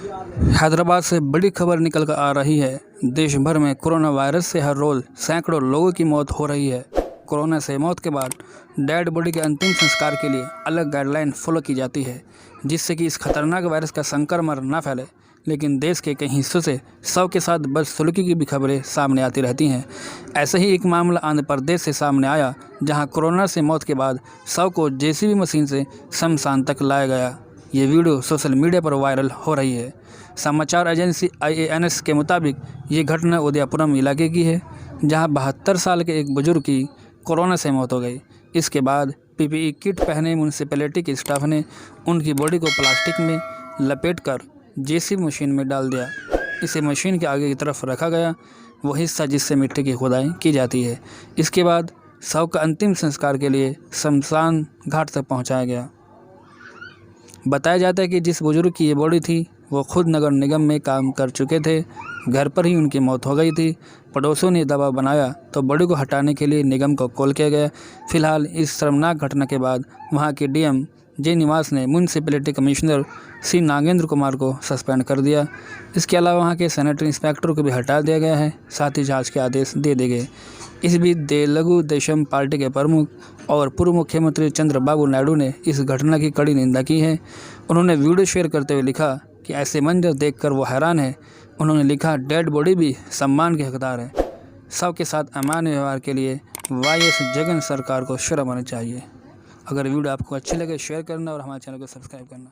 हैदराबाद से बड़ी खबर निकल कर आ रही है। देश भर में कोरोना वायरस से हर रोज सैकड़ों लोगों की मौत हो रही है। कोरोना से मौत के बाद डेड बॉडी के अंतिम संस्कार के लिए अलग गाइडलाइन फॉलो की जाती है, जिससे कि इस खतरनाक वायरस का संक्रमण न फैले। लेकिन देश के कई हिस्सों से शव के साथ बदसलूकी की भी खबरें सामने आती रहती हैं। ऐसे ही एक मामला आंध्र प्रदेश से सामने आया, जहां कोरोना से मौत के बाद शव को जेसीबी मशीन से शमशान तक लाया गया। ये वीडियो सोशल मीडिया पर वायरल हो रही है। समाचार एजेंसी IANS के मुताबिक ये घटना उदयपुरम इलाके की है, जहां 72 साल के एक बुजुर्ग की कोरोना से मौत हो गई। इसके बाद PPE किट पहने म्यूनसिपैलिटी के स्टाफ ने उनकी बॉडी को प्लास्टिक में लपेटकर जेसीबी मशीन में डाल दिया। इसे मशीन के आगे की तरफ रखा गया, वो हिस्सा जिससे मिट्टी की खुदाई की जाती है। इसके बाद शव का अंतिम संस्कार के लिए शमशान घाट तक पहुंचाया गया। बताया जाता है कि जिस बुजुर्ग की ये बॉडी थी वो खुद नगर निगम में काम कर चुके थे। घर पर ही उनकी मौत हो गई थी। पड़ोसियों ने दबाव बनाया तो बॉडी को हटाने के लिए निगम को कॉल किया गया। फिलहाल इस शर्मनाक घटना के बाद वहां के DM जे निवास ने municipality commissioner C Nagendra Kumar को सस्पेंड कर दिया। इसके अलावा वहां के सैनिटरी इंस्पेक्टर को भी हटा दिया गया है। साथ ही जांच के आदेश दे दिए गए। इस बीच तेलुगु देशम पार्टी के प्रमुख और पूर्व मुख्यमंत्री चंद्रबाबू नायडू ने इस घटना की कड़ी निंदा की है। उन्होंने वीडियो शेयर करते हुए लिखा कि ऐसे मंजर देखकर वो हैरान है। उन्होंने लिखा, डेड बॉडी भी सम्मान के हकदार है। शव के साथ अमान्य व्यवहार के लिए YS जगन सरकार को शर्म आनी चाहिए। अगर वीडियो आपको अच्छी लगे शेयर करना और हमारे चैनल को सब्सक्राइब करना।